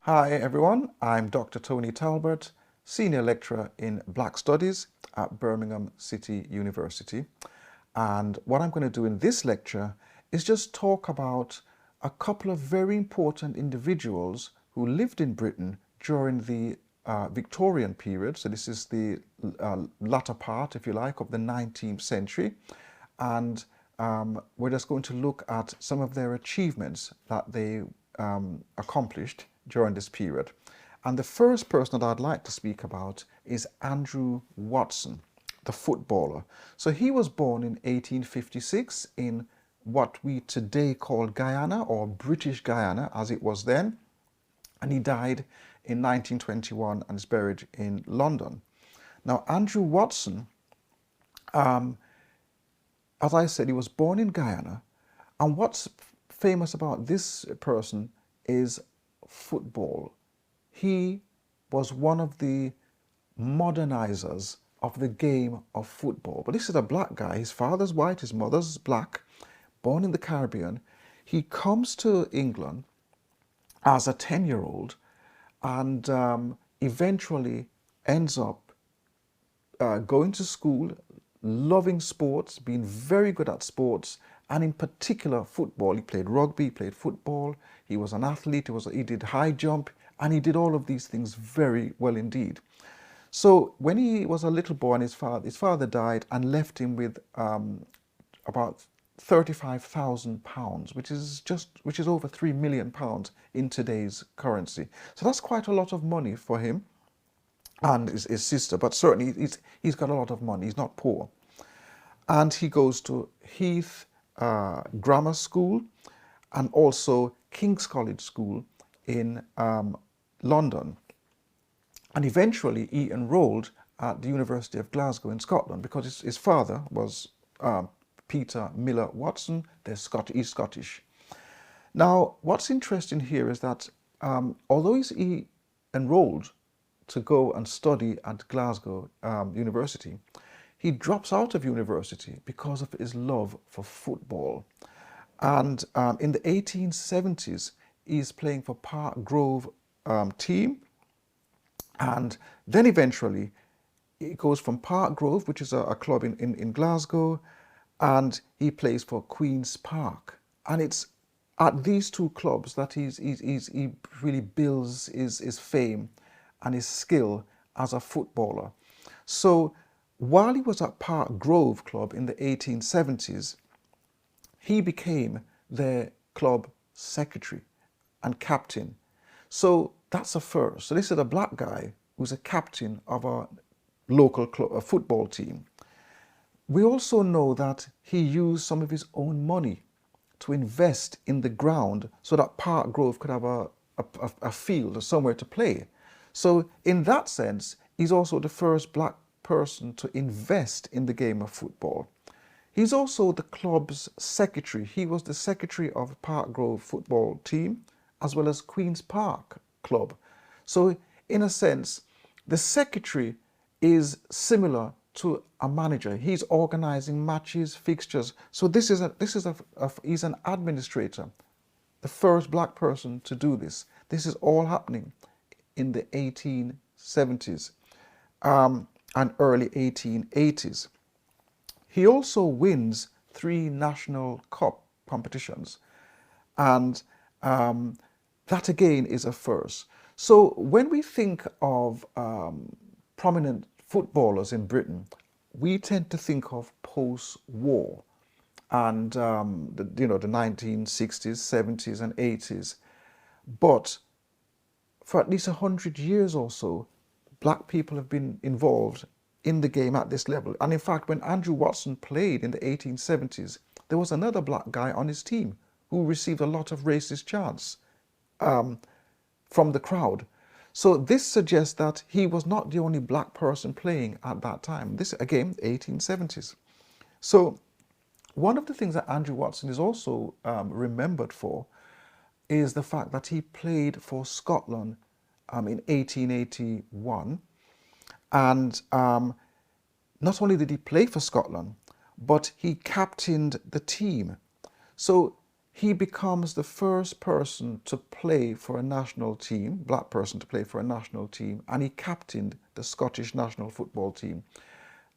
Hi everyone, I'm Dr. Tony Talbot, Senior Lecturer in Black Studies at Birmingham City University. And what I'm going to do in this lecture is just talk about a couple of very important individuals who lived in Britain during the Victorian period. So this is the latter part, if you like, of the 19th century. And we're just going to look at some of their achievements that they accomplished during this period. And the first person that I'd like to speak about is Andrew Watson, the footballer. So he was born in 1856 in what we today call Guyana, or British Guyana as it was then, and he died in 1921 and is buried in London. Now, Andrew Watson, as I said, he was born in Guyana, and what's famous about this person is football. He was one of the modernizers of the game of football. But this is a black guy. His father's white, his mother's black, born in the Caribbean. He comes to England as a 10-year-old and eventually ends up going to school, loving sports, being very good at sports, and in particular football. He played rugby, he played football, he was an athlete, he did high jump, and he did all of these things very well indeed. So when he was a little boy and his father died and left him with about £35,000, which is over £3 million in today's currency. So that's quite a lot of money for him and his sister, but certainly he's got a lot of money. He's not poor. And he goes to Heath Grammar School and also King's College School in London. And eventually he enrolled at the University of Glasgow in Scotland because his father was Peter Miller Watson. He's Scottish. Now, what's interesting here is that although he enrolled to go and study at Glasgow University, he drops out of university because of his love for football. And in the 1870s, he's playing for Parkgrove team. And then eventually, he goes from Parkgrove, which is a club in Glasgow, and he plays for Queen's Park. And it's at these two clubs that he really builds his fame and his skill as a footballer. So while he was at Parkgrove Club in the 1870s, he became their club secretary and captain. So that's a first. So this is a black guy who's a captain of a local club, a football team. We also know that he used some of his own money to invest in the ground so that Parkgrove could have a field or somewhere to play. So in that sense, he's also the first black person to invest in the game of football. He's also the club's secretary. He was the secretary of Parkgrove football team as well as Queen's Park Club. So in a sense, the secretary is similar to a manager. He's organizing matches, fixtures. So he's an administrator, the first black person to do this. This is all happening in the 1870s and early 1880s. He also wins 3 national cup competitions, and that again is a first. So when we think of prominent footballers in Britain, we tend to think of post-war and the 1960s, 70s and 80s. But for at least 100 years or so, black people have been involved in the game at this level. And in fact, when Andrew Watson played in the 1870s, there was another black guy on his team who received a lot of racist chants from the crowd. So this suggests that he was not the only black person playing at that time. This, again, 1870s. So one of the things that Andrew Watson is also remembered for is the fact that he played for Scotland in 1881. And not only did he play for Scotland, but he captained the team. So he becomes the first person to play for a national team, black person to play for a national team, and he captained the Scottish national football team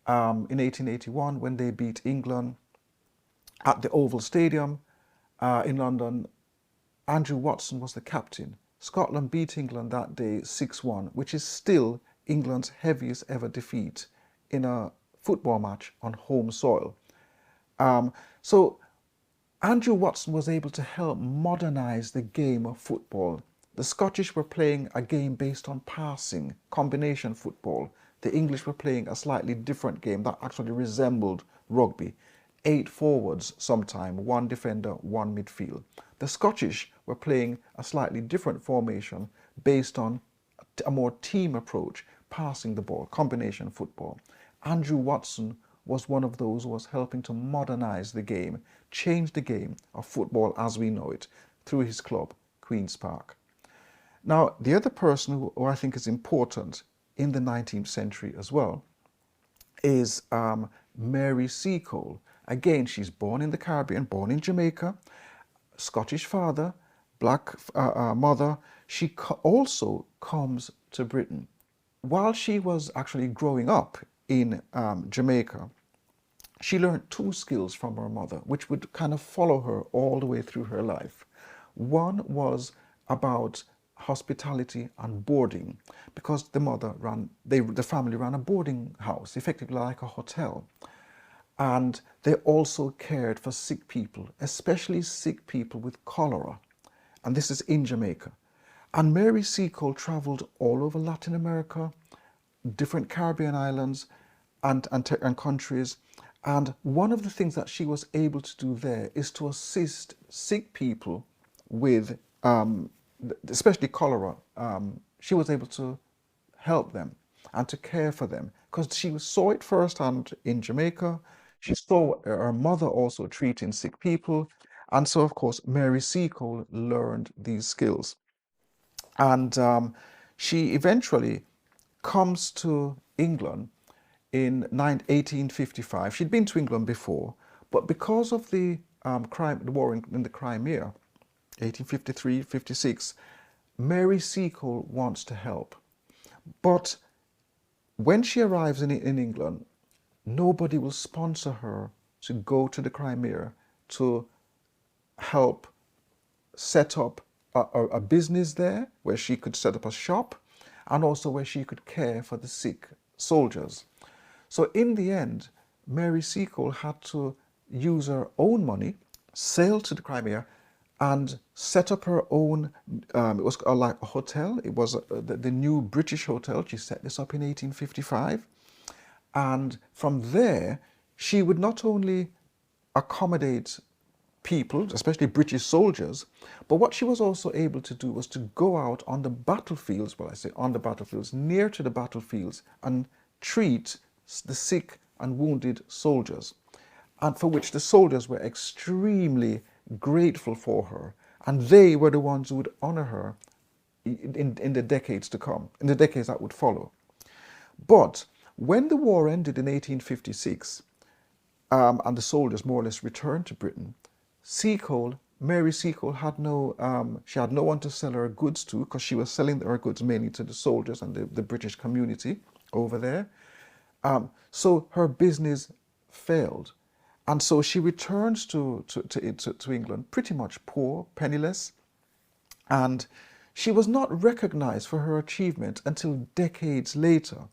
in 1881 when they beat England at the Oval Stadium in London. Andrew Watson was the captain. Scotland beat England that day 6-1, which is still England's heaviest ever defeat in a football match on home soil. So Andrew Watson was able to help modernise the game of football. The Scottish were playing a game based on passing, combination football. The English were playing a slightly different game that actually resembled rugby. 8 forwards sometime, 1 defender, 1 midfield. The Scottish were playing a slightly different formation based on a more team approach, passing the ball, combination football. Andrew Watson was one of those who was helping to modernise the game, change the game of football as we know it, through his club, Queen's Park. Now, the other person who I think is important in the 19th century as well is Mary Seacole. Again, she's born in the Caribbean, born in Jamaica, Scottish father, black mother. She also comes to Britain. While she was actually growing up in Jamaica, she learned 2 skills from her mother, which would kind of follow her all the way through her life. One was about hospitality and boarding, because the family ran a boarding house, effectively like a hotel. And they also cared for sick people, especially sick people with cholera. And this is in Jamaica. And Mary Seacole traveled all over Latin America, different Caribbean islands and countries. And one of the things that she was able to do there is to assist sick people with, especially cholera. She was able to help them and to care for them because she saw it firsthand in Jamaica. She saw her mother also treating sick people. And so, of course, Mary Seacole learned these skills. And she eventually comes to England in 1855. She'd been to England before, but because of the war in the Crimea, 1853-56, Mary Seacole wants to help. But when she arrives in England, nobody will sponsor her to go to the Crimea to help set up a business there where she could set up a shop and also where she could care for the sick soldiers. So in the end, Mary Seacole had to use her own money, sail to the Crimea and set up her own, it was like a hotel. It was the new British Hotel. She set this up in 1855. And from there, she would not only accommodate people, especially British soldiers, but what she was also able to do was to go out on the battlefields, well, I say on the battlefields, near to the battlefields, and treat the sick and wounded soldiers, and for which the soldiers were extremely grateful for her, and they were the ones who would honor her in the decades to come, in the decades that would follow. But when the war ended in 1856, and the soldiers more or less returned to Britain, Mary Seacole had she had no one to sell her goods to, because she was selling her goods mainly to the soldiers and the British community over there. So her business failed. And so she returns to England pretty much poor, penniless, and she was not recognized for her achievement until decades later.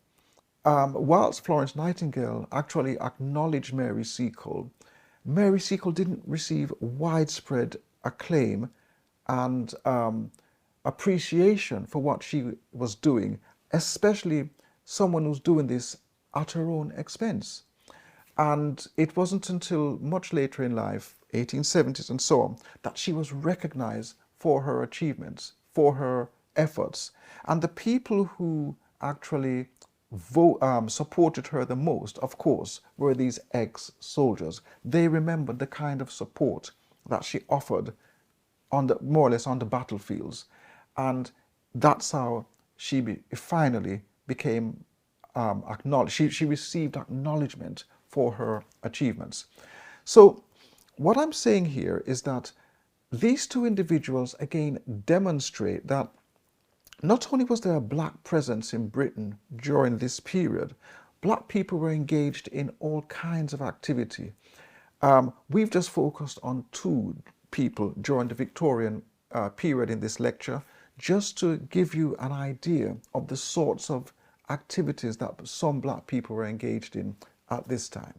Whilst Florence Nightingale actually acknowledged Mary Seacole didn't receive widespread acclaim and appreciation for what she was doing, especially someone who's doing this at her own expense. And it wasn't until much later in life, 1870s and so on, that she was recognized for her achievements, for her efforts. And the people who actually supported her the most, of course, were these ex-soldiers. They remembered the kind of support that she offered more or less on the battlefields. And that's how she finally became acknowledged. She received acknowledgement for her achievements. So what I'm saying here is that these two individuals again demonstrate that not only was there a black presence in Britain during this period, black people were engaged in all kinds of activity. We've just focused on two people during the Victorian period in this lecture, just to give you an idea of the sorts of activities that some black people were engaged in at this time.